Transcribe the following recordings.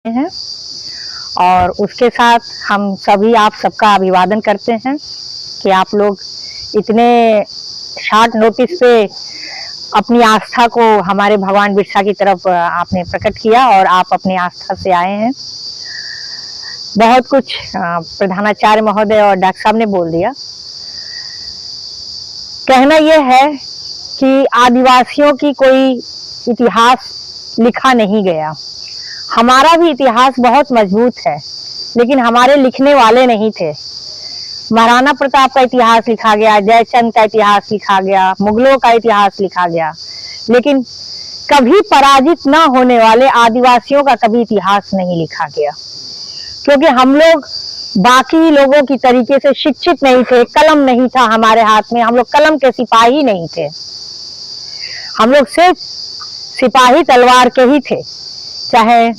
हैं और उसके साथ हम सभी आप सबका अभिवादन करते हैं कि आप लोग इतने शॉर्ट नोटिस पे अपनी आस्था को हमारे भगवान बिरसा की तरफ आपने प्रकट किया और आप अपनी आस्था से आए हैं। बहुत कुछ प्रधानाचार्य महोदय और डॉक्टर साहब ने बोल दिया। कहना यह है कि आदिवासियों की कोई इतिहास लिखा नहीं गया। हमारा भी इतिहास बहुत मजबूत है, लेकिन हमारे लिखने वाले नहीं थे। महाराणा प्रताप का इतिहास लिखा गया, जयचंद का इतिहास लिखा गया, मुगलों का इतिहास लिखा गया, लेकिन कभी पराजित न होने वाले आदिवासियों का कभी इतिहास नहीं लिखा गया, क्योंकि हम लोग बाकी लोगों की तरीके से शिक्षित नहीं थे। कलम नहीं था हमारे हाथ में, हम लोग कलम के सिपाही नहीं थे, हम लोग सिर्फ सिपाही तलवार के ही थे। चाहे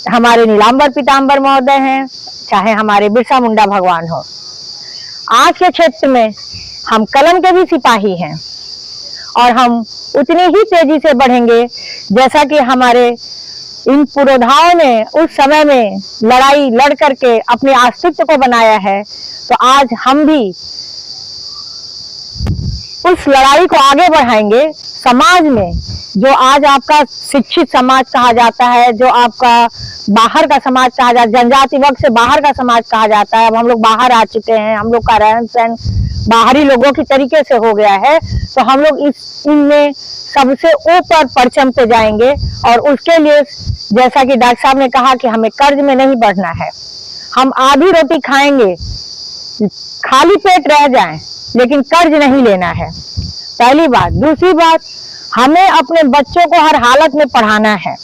हमारे नीलांबर पीताम्बर महोदय हैं, चाहे हमारे बिरसा मुंडा भगवान हो। आज के क्षेत्र में हम कलम के भी सिपाही हैं और हम उतनी ही तेजी से बढ़ेंगे जैसा कि हमारे इन पुरोधाओं ने उस समय में लड़ाई लड़ करके अपने अस्तित्व को बनाया है। तो आज हम भी उस लड़ाई को आगे बढ़ाएंगे। समाज में जो आज आपका शिक्षित समाज कहा जाता है, जो आपका बाहर का समाज कहा जाता है, जनजाति वर्ग से बाहर का समाज कहा जाता है, अब हम लोग बाहर आ चुके हैं, हम लोग का रहन सहन बाहरी लोगों की तरीके से हो गया है। तो हम लोग इनमें सबसे ऊपर परचम पे जाएंगे और उसके लिए जैसा कि डॉक्टर साहब ने कहा कि हमें कर्ज में नहीं बढ़ना है। हम आधी रोटी खाएंगे, खाली पेट रह जाएं, लेकिन कर्ज नहीं लेना है, पहली बात। दूसरी बात, हमें अपने बच्चों को हर हालत में पढ़ाना है,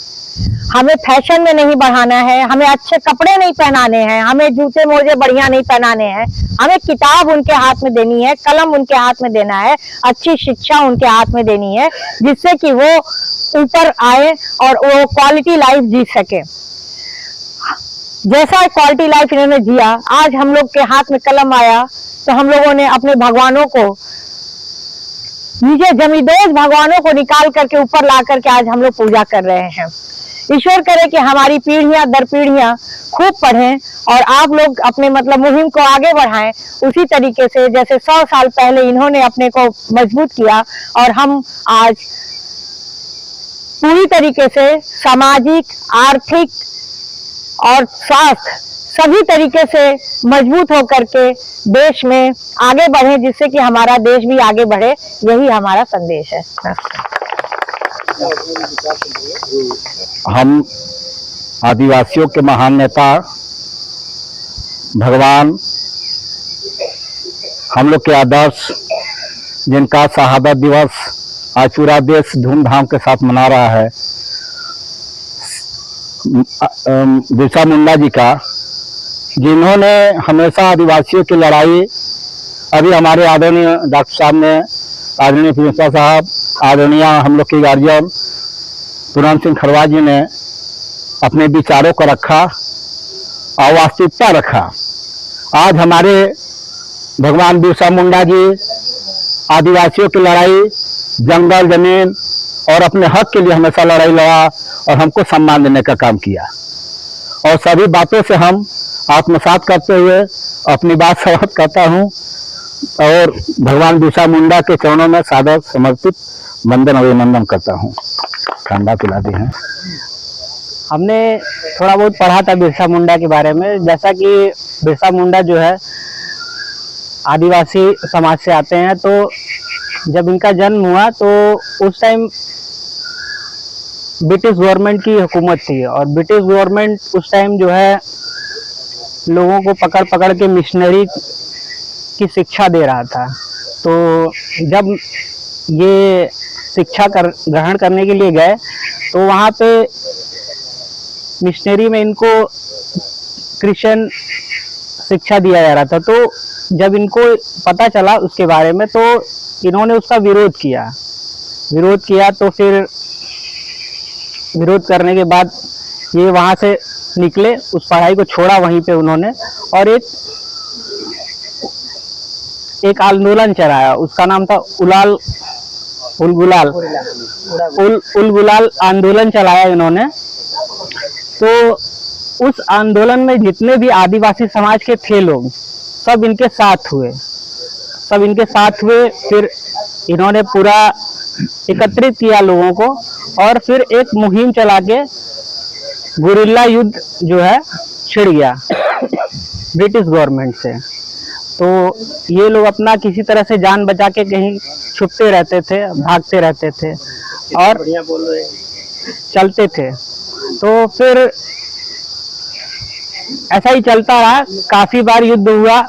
हमें फैशन में नहीं बढ़ाना है, हमें अच्छे कपड़े नहीं पहनाने हैं, हमें जूते मोजे बढ़िया नहीं पहनाने हैं, हमें किताब उनके हाथ में देनी है, कलम उनके हाथ में देना है, अच्छी शिक्षा उनके हाथ में देनी है, जिससे कि वो ऊपर आए और वो क्वालिटी लाइफ जी सके। जैसा क्वालिटी लाइफ इन्होंने जिया, आज हम लोग के हाथ में कलम आया तो हम लोगों ने अपने भगवानों को, नीचे जमींदोज भगवानों को निकाल करके ऊपर ला करके आज हम लोग पूजा कर रहे हैं। ईश्वर करे कि हमारी पीढ़ियां दर पीढ़ियां खूब पढ़ें और आप लोग अपने मुहिम को आगे बढ़ाएं उसी तरीके से जैसे 100 साल पहले इन्होंने अपने को मजबूत किया। और हम आज पूरी तरीके से सामाजिक, आर्थिक और स्वास्थ्य सभी तरीके से मजबूत होकर के देश में आगे बढ़े, जिससे कि हमारा देश भी आगे बढ़े। यही हमारा संदेश है। हम आदिवासियों के महान नेता भगवान, हम लोग के आदर्श, जिनका शहादत दिवस आज पूरा देश धूमधाम के साथ मना रहा है, बिरसा मुंडा जी का, जिन्होंने हमेशा आदिवासियों की लड़ाई, अभी हमारे आदरणीय डॉक्टर साहब ने, आदरणीय प्रिंसिपल साहब, आदरणीय हम लोग के गार्जियन पूरन सिंह खरवा जी ने अपने विचारों को रखा और वास्तविकता रखा। आज हमारे भगवान बिरसा मुंडा जी आदिवासियों की लड़ाई, जंगल जमीन और अपने हक के लिए हमेशा लड़ाई लड़ा और हमको सम्मान देने का काम किया। और सभी बातों से हम आत्मसात करते हुए अपनी बात समाप्त करता हूं और भगवान बिरसा मुंडा के चरणों में सादर समर्पित वंदन अभिनंदन करता हूं। ठंडा पिला दी है। हमने थोड़ा बहुत पढ़ा था बिरसा मुंडा के बारे में, जैसा कि बिरसा मुंडा जो है आदिवासी समाज से आते हैं। तो जब इनका जन्म हुआ तो उस टाइम ब्रिटिश गवर्नमेंट की हुकूमत थी और ब्रिटिश गवर्नमेंट उस टाइम जो है लोगों को पकड़ पकड़ के मिशनरी की शिक्षा दे रहा था। तो जब ये शिक्षा ग्रहण करने के लिए गए तो वहाँ पे मिशनरी में इनको क्रिश्चियन शिक्षा दिया जा रहा था। तो जब इनको पता चला उसके बारे में तो इन्होंने उसका विरोध किया। तो फिर विरोध करने के बाद ये वहाँ से निकले, उस पढ़ाई को छोड़ा वहीं पे उन्होंने और एक आंदोलन चलाया। उसका नाम था उल गुलाल आंदोलन चलाया इन्होंने। तो उस आंदोलन में जितने भी आदिवासी समाज के थे लोग, सब इनके साथ हुए, फिर इन्होंने पूरा एकत्रित किया लोगों को, और फिर एक मुहिम चला के गुरिल्ला युद्ध जो है छिड़ गया ब्रिटिश गवर्नमेंट से। तो ये लोग अपना किसी तरह से जान बचा के कहीं छुपते रहते थे, भागते रहते थे और चलते थे। तो फिर ऐसा ही चलता रहा, काफी बार युद्ध हुआ,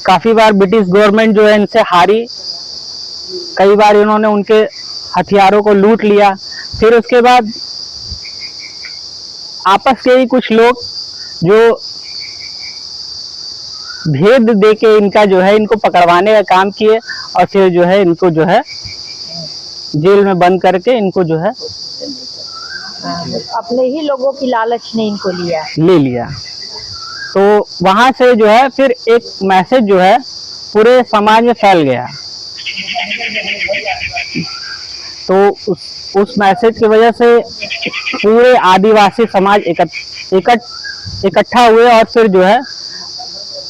काफी बार ब्रिटिश गवर्नमेंट जो है इनसे हारी, कई बार इन्होंने उनके हथियारों को लूट लिया। फिर उसके बाद आपस के ही कुछ लोग जो भेद देके इनका जो है इनको पकड़वाने का काम किए, और फिर जो है इनको जो है जेल में बंद करके इनको जो है अपने ही लोगों की लालच ने इनको ले लिया। तो वहां से जो है फिर एक मैसेज जो है पूरे समाज में फैल गया। तो उस मैसेज की वजह से पूरे आदिवासी समाज इकट्ठा हुए, और फिर जो है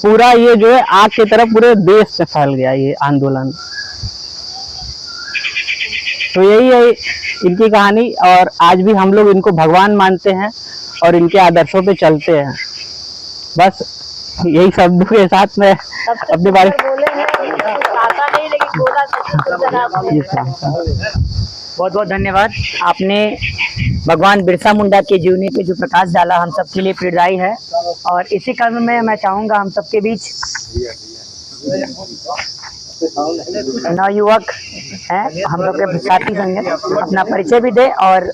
पूरा ये जो है आग की तरफ पूरे देश में फैल गया ये आंदोलन। तो यही है इनकी कहानी, और आज भी हम लोग इनको भगवान मानते हैं और इनके आदर्शों पे चलते हैं। बस यही शब्दों के साथ में अपने बारे बहुत बहुत धन्यवाद। आपने भगवान बिरसा मुंडा के जीवनी पे जो प्रकाश डाला हम सबके लिए प्रेरणादायी है, और इसी क्रम में मैं चाहूँगा हम सबके बीच नवयुवक हैं, हम लोग के साथी संगत अपना परिचय भी दे और